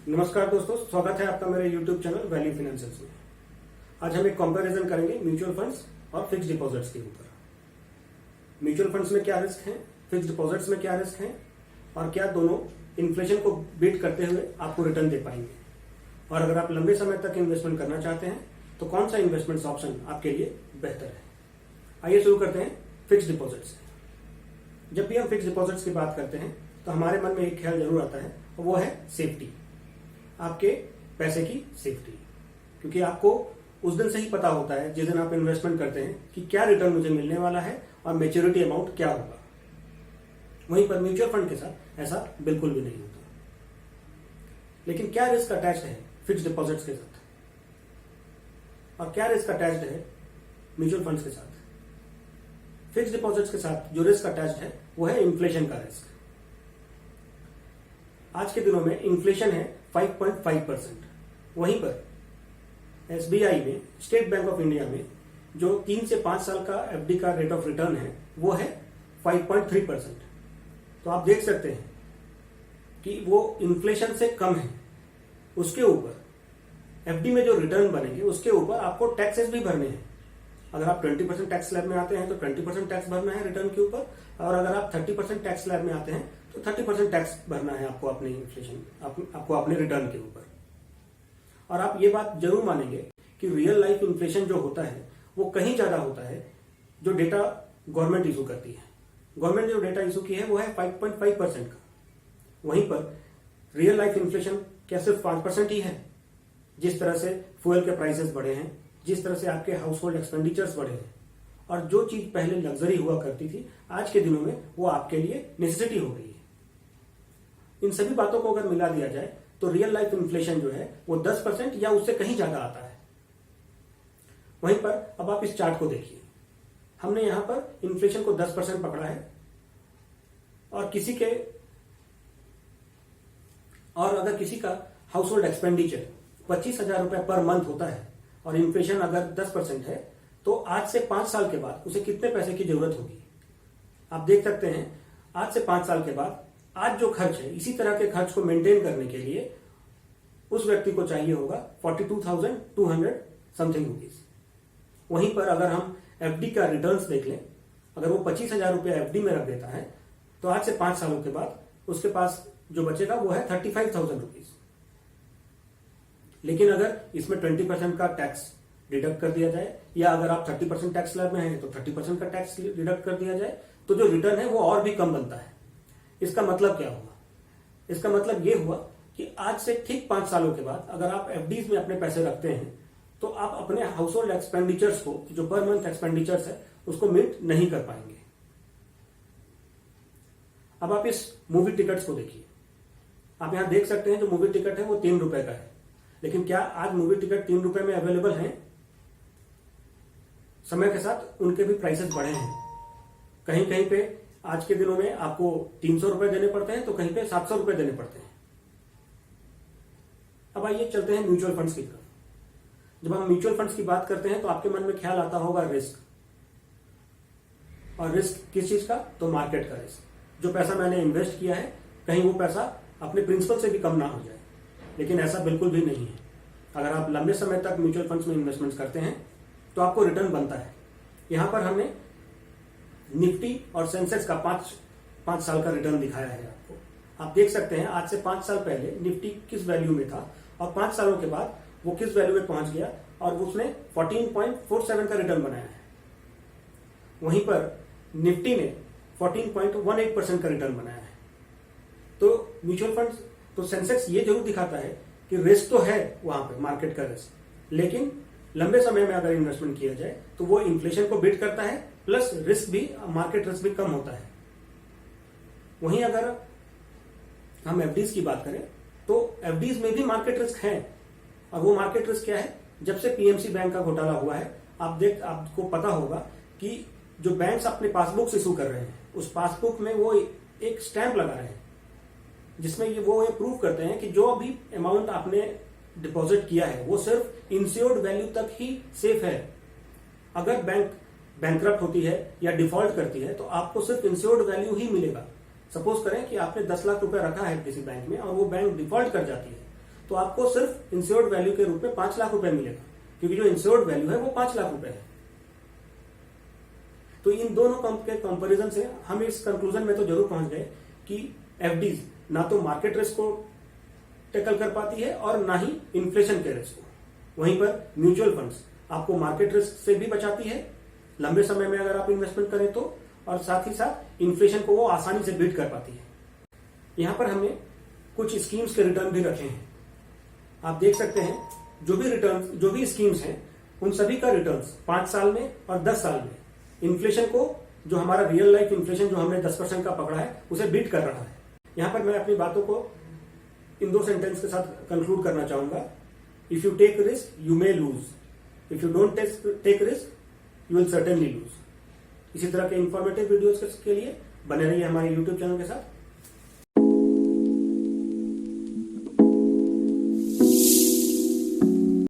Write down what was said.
नमस्कार दोस्तों, स्वागत है आपका मेरे YouTube चैनल वैल्यू फाइनेंशियल्स में। आज हम एक कंपैरिजन करेंगे म्यूचुअल फंड्स और फिक्स्ड डिपॉजिट्स के ऊपर। म्यूचुअल फंड्स में क्या रिस्क है, फिक्स्ड डिपॉजिट्स में क्या रिस्क है और क्या दोनों इन्फ्लेशन को बीट करते हुए आपको रिटर्न दे पाएंगे। और अगर आप लंबे समय तक इन्वेस्टमेंट करना चाहते हैं तो कौन सा इन्वेस्टमेंट ऑप्शन आपके लिए बेहतर है। आइए शुरू करते हैं फिक्स्ड डिपॉजिट से। जब भी हम फिक्स्ड डिपॉजिट्स की बात करते हैं तो हमारे मन में एक ख्याल जरूर आता है, और वो है सेफ्टी, आपके पैसे की सेफ्टी। क्योंकि आपको उस दिन से ही पता होता है जिस दिन आप इन्वेस्टमेंट करते हैं कि क्या रिटर्न मुझे मिलने वाला है और मैच्योरिटी अमाउंट क्या होगा। वहीं पर म्यूचुअल फंड के साथ ऐसा बिल्कुल भी नहीं होता। लेकिन क्या रिस्क अटैच्ड है फिक्स्ड डिपॉजिट्स के साथ और क्या रिस्क अटैच्ड है म्यूचुअल फंड्स के साथ। फिक्स्ड डिपॉजिट्स के साथ जो रिस्क अटैच्ड है वो है इन्फ्लेशन का रिस्क। आज के दिनों में इन्फ्लेशन है 5.5%। वहीं पर एसबीआई में, स्टेट बैंक ऑफ इंडिया में जो 3 से 5 साल का एफडी का रेट ऑफ रिटर्न है वो है 5.3%। तो आप देख सकते हैं कि वो इन्फ्लेशन से कम है। उसके ऊपर एफडी में जो रिटर्न बनेंगे उसके ऊपर आपको टैक्सेस भी भरने हैं। अगर आप 20% टैक्स स्लैब में आते हैं तो 20% टैक्स भरना है रिटर्न के ऊपर, और अगर आप 30% टैक्स स्लैब में आते हैं तो 30% टैक्स भरना है आपको अपने इन्फ्लेशन आपको अपने रिटर्न के ऊपर। और आप ये बात जरूर मानेंगे कि रियल लाइफ इन्फ्लेशन जो होता है वो कहीं ज्यादा होता है जो डेटा गवर्नमेंट इशू करती है। गवर्नमेंट जो डेटा इशू की है वो है 5.5% का। वहीं पर रियल लाइफ इन्फ्लेशन क्या सिर्फ 5% ही है। जिस तरह से फ्यूल के प्राइसेस बढ़े हैं, जिस तरह से आपके हाउस होल्ड एक्सपेंडिचर्स बढ़े हैं, और जो चीज पहले लग्जरी हुआ करती थी आज के दिनों में वो आपके लिए नेसेसिटी हो गई है। इन सभी बातों को अगर मिला दिया जाए तो रियल लाइफ इन्फ्लेशन जो है वो 10% या उससे कहीं ज्यादा आता है। वहीं पर अब आप इस चार्ट को देखिए, हमने यहां पर इन्फ्लेशन को 10% पकड़ा है, और अगर किसी का हाउस होल्ड एक्सपेंडिचर 25,000 रुपए पर मंथ होता है और इन्फ्लेशन अगर 10% है तो आज से 5 साल के बाद उसे कितने पैसे की जरूरत होगी। आप देख सकते हैं आज से 5 साल के बाद आज जो खर्च है, इसी तरह के खर्च को मेंटेन करने के लिए उस व्यक्ति को चाहिए होगा 42,200 समथिंग रुपीज। वहीं पर अगर हम एफडी का रिटर्न्स देख लें, अगर वो 25,000 रुपया एफडी में रख देता है तो आज से 5 सालों के बाद उसके पास जो बचेगा वो है 35,000 रुपीज। लेकिन अगर इसमें 20% का टैक्स डिडक्ट कर दिया जाए, या अगर आप 30% टैक्स स्लैब में हैं तो 30% का टैक्स डिडक्ट कर दिया जाए, तो जो रिटर्न है वो और भी कम बनता है। इसका मतलब क्या हुआ? इसका मतलब ये हुआ कि आज से ठीक 5 सालों के बाद अगर आप एफडीज में अपने पैसे रखते हैं तो आप अपने हाउस होल्ड एक्सपेंडिचर्स को, जो पर मंथ एक्सपेंडिचर्स है, उसको मीट नहीं कर पाएंगे। अब आप इस मूवी टिकट्स को देखिए। आप यहां देख सकते हैं जो मूवी टिकट है वो 3 रुपए का है। लेकिन क्या आज मूवी टिकट 3 रुपए में अवेलेबल हैं? समय के साथ उनके भी प्राइसेस बढ़े हैं। कहीं कहीं पे आज के दिनों में आपको 300 रुपए देने पड़ते हैं तो कहीं पे 700 रुपए देने पड़ते हैं। अब आइए चलते हैं म्यूचुअल फंड्स की तरफ। जब हम म्यूचुअल फंड्स की बात करते हैं तो आपके मन में ख्याल आता होगा रिस्क। और रिस्क किस चीज का? तो मार्केट का रिस्क। जो पैसा मैंने इन्वेस्ट किया है कहीं वो पैसा अपने प्रिंसिपल से भी कम ना हो जाए। लेकिन ऐसा बिल्कुल भी नहीं है। अगर आप लंबे समय तक म्यूचुअल फंड्स में इन्वेस्टमेंट करते हैं तो आपको रिटर्न बनता है। यहां पर हमने निफ्टी और सेंसेक्स का 5 साल का रिटर्न दिखाया है आपको। आप देख सकते हैं आज से 5 साल पहले निफ्टी किस वैल्यू में था और 5 सालों के बाद वो किस वैल्यू में पहुंच गया, और उसने 14.47 का रिटर्न बनाया है। वहीं पर निफ्टी ने 14.18% का रिटर्न बनाया है। तो म्यूचुअल फंड्स, तो सेंसेक्स ये जरूर दिखाता है कि रिस्क तो है वहां पे, मार्केट का रिस्क, लेकिन लंबे समय में अगर इन्वेस्टमेंट किया जाए तो वो इन्फ्लेशन को बीट करता है, प्लस रिस्क भी, मार्केट रिस्क भी कम होता है। वहीं अगर हम एफडीज की बात करें तो एफडीज में भी मार्केट रिस्क है। और वो मार्केट रिस्क क्या है? जब से पीएमसी बैंक का घोटाला हुआ है, आपको पता होगा कि जो बैंक्स अपने पासबुक इशू कर रहे हैं उस पासबुक में वो एक स्टैंप लगा रहे हैं जिसमें वो ये प्रूव करते हैं कि जो भी अमाउंट आपने डिपॉजिट किया है वो सिर्फ इंश्योर्ड वैल्यू तक ही सेफ है। अगर बैंक बैंकरप्ट होती है या डिफॉल्ट करती है तो आपको सिर्फ इंश्योर्ड वैल्यू ही मिलेगा। सपोज करें कि आपने 10 लाख रुपए रखा है किसी बैंक में और वो बैंक डिफॉल्ट कर जाती है तो आपको सिर्फ इंश्योर्ड वैल्यू के रूप में 5 लाख रुपए मिलेगा, क्योंकि जो इंश्योर्ड वैल्यू है वो 5 लाख रुपए है। तो इन दोनों के कंपैरिजन से हम इस कंक्लूजन में तो जरूर पहुंच गए कि एफडीज ना तो मार्केट रिस्क को टैकल कर पाती है और ना ही इन्फ्लेशन के रिस्क को। वहीं पर म्यूचुअल फंड्स आपको मार्केट रिस्क से भी बचाती है लंबे समय में अगर आप इन्वेस्टमेंट करें तो, और साथ ही साथ इन्फ्लेशन को वो आसानी से बीट कर पाती है। यहां पर हमने कुछ स्कीम्स के रिटर्न भी रखे हैं। आप देख सकते हैं जो भी स्कीम्स हैं उन सभी का रिटर्न्स 5 साल में और 10 साल में इन्फ्लेशन को, जो हमारा रियल लाइफ इन्फ्लेशन जो हमने 10% का पकड़ा है, उसे बीट कर रहा है। यहां पर मैं अपनी बातों को इन 2 सेंटेंस के साथ कंक्लूड करना चाहूंगा। If you take risk you may lose, if you don't take risk you will certainly lose. इसी तरह के इंफॉर्मेटिव वीडियोस के लिए बने रहिए हमारे यूट्यूब चैनल के साथ।